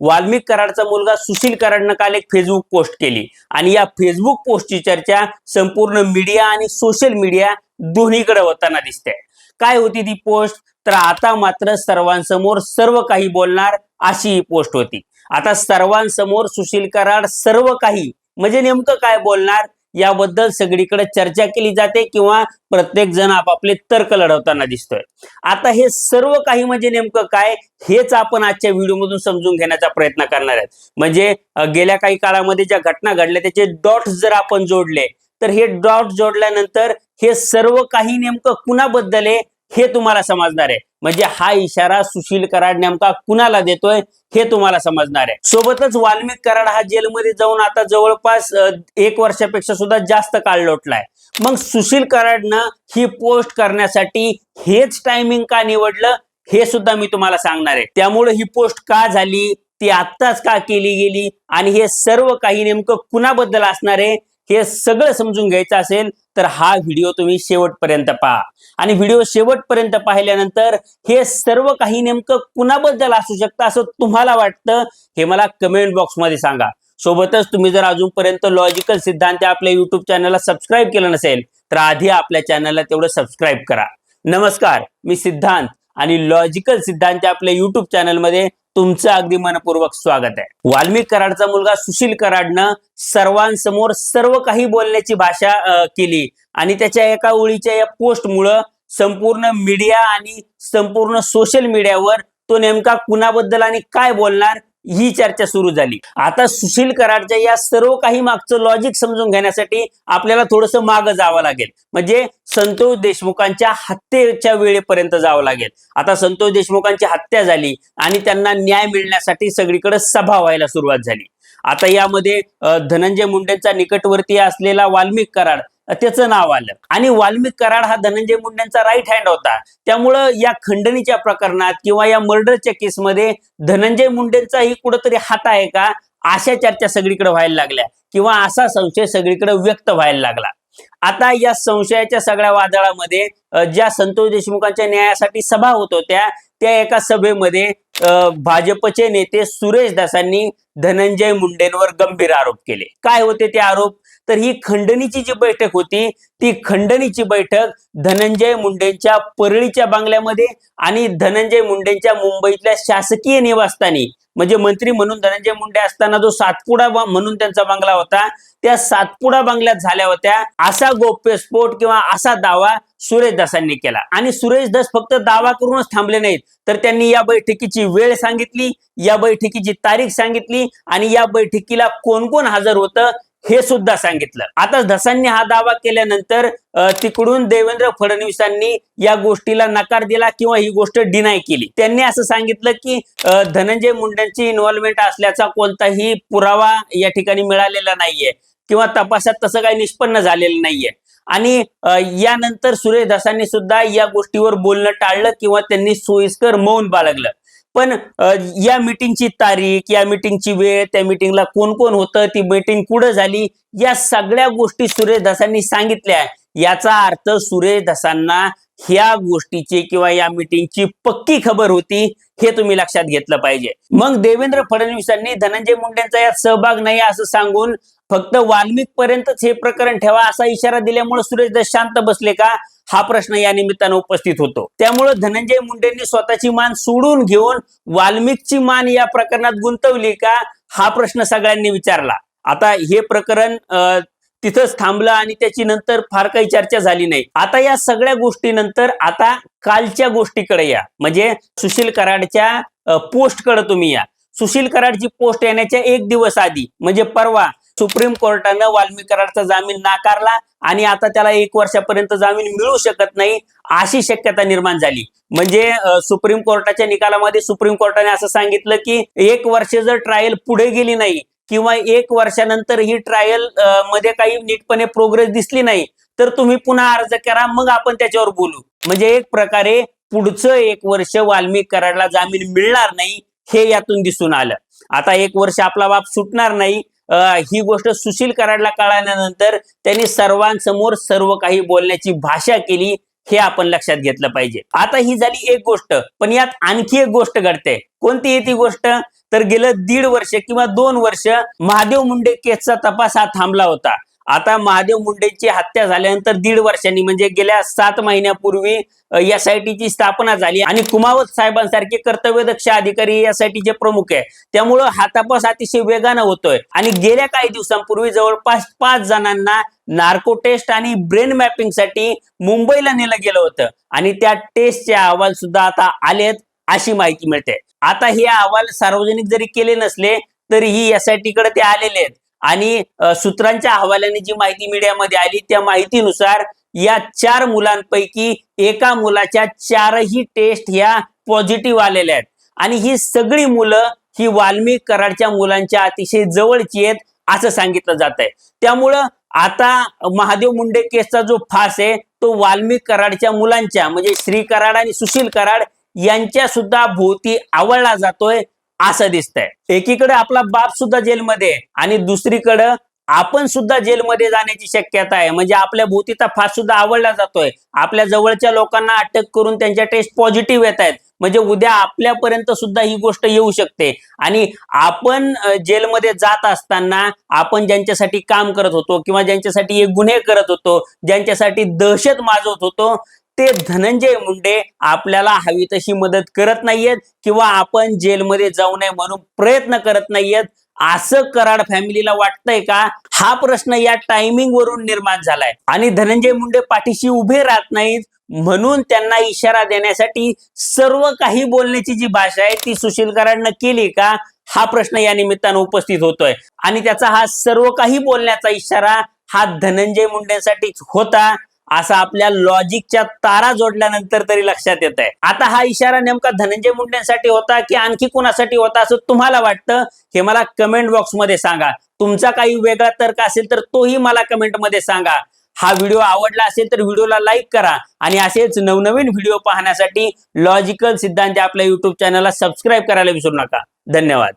वाल्मिक कराडचा मुलगा सुशील कराडनं काल एक फेसबुक पोस्ट केली आणि या फेसबुक पोस्टची चर्चा संपूर्ण मीडिया आणि सोशल मीडिया दोन्हीकडे होताना दिसते। काय होती ती पोस्ट? तर आता मात्र सर्वांसमोर सर्व काही बोलणार अशी ही पोस्ट होती। आता सर्वांसमोर सुशील कराड सर्व काही म्हणजे नेमकं काय बोलणार याबद्दल सगळीकडे चर्चा केली जाते किंवा प्रत्येक जण आपापले तर्क लढवताना दिसतोय। आता हे सर्व काही म्हणजे नेमकं काय हेच आपण आजच्या व्हिडिओमधून समजून घेण्याचा प्रयत्न करणार आहोत। म्हणजे गेल्या काही काळामध्ये ज्या घटना घडल्या त्याचे डॉट्स जर आपण जोडले तर हे डॉट जोडल्यानंतर हे सर्व काही नेमकं कुणाबद्दल आहे हे तुम्हाला समजणार आहे। म्हणजे हा इशारा सुशील कराड नेमका कुणाला देतोय हे तुम्हाला समजणार आहे। सोबतच वाल्मिक कराड हा जेलमध्ये जाऊन आता जवळपास 1 वर्षापेक्षा सुद्धा जास्त काळ लोटलाय। मग सुशील कराडनं ही पोस्ट करण्यासाठी हेच टायमिंग का निवडलं हे सुद्धा मी तुम्हाला सांगणार आहे। त्यामुळे ही पोस्ट का झाली, ती आत्ताच का केली गेली आणि हे सर्व काही नेमकं कुणाबद्दल असणार आहे हे सगळं समजून घ्यायचं असेल तर हा व्हिडिओ तुम्ही शेवटपर्यंत पहा। आणि व्हिडिओ शेवटपर्यंत पाहिल्यानंतर हे सर्व काही नेमकं कुणाबद्दल असू शकतं असं तुम्हाला वाटतं हे मला कमेंट बॉक्समध्ये सांगा। सोबतच तुम्ही जर अजूनपर्यंत लॉजिकल सिद्धांत आपल्या YouTube चॅनलला सबस्क्राईब केलं नसेल तर आधी आपल्या चॅनलला तेवढं सबस्क्राईब करा। नमस्कार, मी सिद्धांत आणि लॉजिकल सिद्धांत आपल्या YouTube चॅनलमध्ये तुमचं अगदी मनपूर्वक स्वागत आहे। वाल्मिक कराडचा मुलगा सुशील कराडनं सर्वांसमोर सर्व काही बोलण्याची भाषा केली आणि त्याच्या एका ओळीच्या या पोस्टमुळं संपूर्ण मीडिया आणि संपूर्ण सोशल मीडियावर तो नेमका कुणाबद्दल आणि काय बोलणार ही चर्चा सुरू झाली। आता सुशील कराडच्या या सर्व काही मागचं लॉजिक समजून घेण्यासाठी आपल्याला थोडंसं मागं जावं लागेल। म्हणजे संतोष देशमुखांच्या हत्येच्या वेळेपर्यंत जावं लागेल। आता संतोष देशमुखांची हत्या झाली आणि त्यांना न्याय मिळण्यासाठी सगळीकडे सभा व्हायला सुरुवात झाली। आता यामध्ये धनंजय मुंडेंचा निकटवर्ती असलेला वाल्मिक कराड त्याचं नाव आलं आणि वाल्मिक कराड हा धनंजय मुंडेंचा राईट हँड होता। त्यामुळं या खंडणीच्या प्रकरणात किंवा या मर्डरच्या केसमध्ये धनंजय मुंडेंचाही कुठेतरी हात आहे का अशा चर्चा सगळीकडे व्हायला लागल्या किंवा असा संशय सगळीकडे व्यक्त व्हायला लागला। आता या संशयाच्या सगळ्या वादळामध्ये ज्या संतोष देशमुखांच्या न्यायासाठी सभा होत होत्या त्या एका सभेमध्ये भाजपचे नेते सुरेश धसांनी धनंजय मुंडेंवर गंभीर आरोप केले। काय होते ते आरोप? तर ही खंडणीची जी बैठक होती ती खंडणीची बैठक धनंजय मुंडेंच्या परळीच्या बंगल्यामध्ये आणि धनंजय मुंडेंच्या मुंबईतल्या शासकीय निवासस्थानी म्हणजे मंत्री म्हणून धनंजय मुंडे असताना जो सातपुडा म्हणून त्यांचा बंगला होता त्या सातपुडा बंगल्यात झाल्या होत्या असा गौप्यस्फोट किंवा असा दावा सुरेश धसांनी केला। आणि सुरेश धस फक्त दावा करूनच थांबले नाहीत तर त्यांनी या बैठकीची वेळ सांगितली, या बैठकीची तारीख सांगितली आणि या बैठकीला कोण कोण हजर होतं हे सुद्धा सांगितलं। आता धसांनी हा दावा केल्यानंतर तिकडून देवेंद्र फडणवीसांनी या गोष्टीला नकार दिला किंवा ही गोष्ट डिनाय केली। त्यांनी असं सांगितलं की धनंजय मुंडेंची इन्व्हॉल्वमेंट असल्याचा कोणताही पुरावा या ठिकाणी मिळालेला नाहीये किंवा तपासात तसं काही निष्पन्न झालेलं नाहीये। आणि यानंतर सुरेश धसांनी सुद्धा या गोष्टीवर बोलणं टाळलं किंवा त्यांनी सोयीस्कर मौन बाळगलं। पण या मीटिंगची तारीख, या मीटिंगची वेळ, त्या मीटिंगला कोण कोण होतं, ती मीटिंग कुठं झाली, या सगळ्या गोष्टी सुरेश धसांनी सांगितल्या। याचा अर्थ सुरेश धसांना ह्या गोष्टीची किंवा या मीटिंगची पक्की खबर होती हे तुम्ही लक्षात घेतलं पाहिजे। मग देवेंद्र फडणवीसांनी धनंजय मुंडेंचा यात सहभाग नाही असं सांगून फक्त वाल्मिक पर्यंतच हे प्रकरण ठेवा असा इशारा दिल्यामुळे सुरेश धस शांत बसले का हा प्रश्न या निमित्तानं उपस्थित होतो। त्यामुळे धनंजय मुंडेंनी स्वतःची मान सोडून घेऊन वाल्मिकची मान या प्रकरणात गुंतवली का हा प्रश्न सगळ्यांनी विचारला। आता हे प्रकरण तिथंच थांबलं आणि त्याची नंतर फार काही चर्चा झाली नाही। आता या सगळ्या गोष्टीनंतर आता कालच्या गोष्टीकडे या, म्हणजे सुशील कराडच्या पोस्टकडे तुम्ही या। सुशील कराडची पोस्ट येण्याच्या 1 दिवस आधी म्हणजे परवा सुप्रीम कोर्टानं वाल्मिक कराडचा जामीन नाकारला आणि आता त्याला 1 वर्षापर्यंत जामीन मिळू शकत नाही अशी शक्यता निर्माण झाली। म्हणजे सुप्रीम कोर्टाच्या निकालामध्ये सुप्रीम कोर्टाने असं सांगितलं की 1 वर्ष जर ट्रायल पुढे गेली नाही किंवा 1 वर्षानंतर ही ट्रायल मध्ये काही नीटपणे प्रोग्रेस दिसली नाही तर तुम्ही पुन्हा अर्ज करा, मग आपण त्याच्यावर बोलू। म्हणजे एक प्रकारे पुढचं 1 वर्ष वाल्मिक कराडला जामीन मिळणार नाही हे यातून दिसून आलं। आता 1 वर्ष आपला बाप सुटणार नाही ही गोष्ट सुशील कराडला कळाल्यानंतर त्यांनी सर्वांसमोर सर्व काही बोलण्याची भाषा केली हे आपण लक्षात घेतलं पाहिजे. आता ही झाली एक गोष्ट, पण यात आणखी एक गोष्ट घडते. कोणती आहे ती गोष्ट? तर गेलं 1.5 वर्ष किंवा 2 वर्ष महादेव मुंडे केसचा तपास हा थांबला होता. आता महादेव मुंडेची हत्या झाल्यानंतर 1.5 वर्षांनी म्हणजे गेल्या 7 महिन्यापूर्वी SITची स्थापना झाली आणि कुमावत साहेबांसारखे कर्तव्यदक्ष अधिकारी SITचे प्रमुख आहे. त्यामुळं हा तपास अतिशय वेगानं होतोय आणि गेल्या काही दिवसांपूर्वी जवळपास 5 जणांना नार्को टेस्ट आणि ब्रेन मॅपिंग साठी मुंबईला नेलं गेलं होतं आणि त्या टेस्टचे अहवाल सुद्धा आता आलेत अशी माहिती मिळते. आता हे अहवाल सार्वजनिक जरी केले नसले तरीही SIT कडे ते आलेले आहेत आणि सूत्रांच्या हवाल्याने जी माहिती मीडियामध्ये आली त्या माहितीनुसार या 4 मुलांपैकी एका मुलाच्या 4ही टेस्ट ह्या पॉझिटिव्ह आलेल्या आहेत आणि ही सगळी मुलं ही वाल्मिक कराडच्या मुलांच्या अतिशय जवळची आहेत असं सांगितलं जात आहे. त्यामुळं आता महादेव मुंडे केसचा जो फास आहे तो वाल्मिक कराडच्या मुलांच्या म्हणजे श्री कराड आणि सुशील कराड यांच्या सुद्धा भोवती आवळला जातोय असं दिसतंय. एकीकडे आपला बाप सुद्धा जेलमध्ये आणि दुसरीकडे आपण सुद्धा जेलमध्ये जाण्याची शक्यता आहे. म्हणजे आपल्या भोवतीचा फास सुद्धा आवळला जातोय. आपल्या जवळच्या लोकांना अटक करून त्यांच्या टेस्ट पॉझिटिव्ह येत आहेत. म्हणजे उद्या आपल्यापर्यंत सुद्धा ही गोष्ट येऊ शकते आणि आपण जेलमध्ये जात असताना आपण ज्यांच्यासाठी काम करत होतो किंवा ज्यांच्यासाठी एक गुन्हे करत होतो, ज्यांच्यासाठी दहशत माजवत होतो, ते धनंजय मुंडे आपल्याला हवी तशी मदत करत नाहीयेत किंवा आपण जेलमध्ये जाऊ नये म्हणून प्रयत्न करत नाहीयेत असं कराड फॅमिलीला वाटतंय का? हा प्रश्न या टायमिंग वरून निर्माण झालाय आणि धनंजय मुंडे पाठीशी उभे राहत नाहीत म्हणून त्यांना इशारा देण्यासाठी सर्व काही बोलण्याची जी भाषा आहे ती सुशील कराडनं केली का? हा प्रश्न या निमित्तानं उपस्थित होतोय आणि त्याचा हा सर्व काही बोलण्याचा इशारा हा धनंजय मुंडेंसाठी होता असं आपल्या लॉजिकच्या तारा जोडल्यानंतर तरी लक्षात येत आहे. आता हा इशारा नेमका धनंजय मुंडेंसाठी होता की आणखी कुणासाठी होता असं तुम्हाला वाटतं हे मला कमेंट बॉक्समध्ये सांगा. तुमचा काही वेगळा तर्क असेल तर तोही मला कमेंटमध्ये सांगा. हा व्हिडिओ आवडला असेल तर व्हिडिओला लाईक करा आणि असेच नवनवीन व्हिडिओ पाहण्यासाठी लॉजिकल सिद्धांत आपल्या YouTube चॅनलला सबस्क्राईब करायला विसरू नका. धन्यवाद.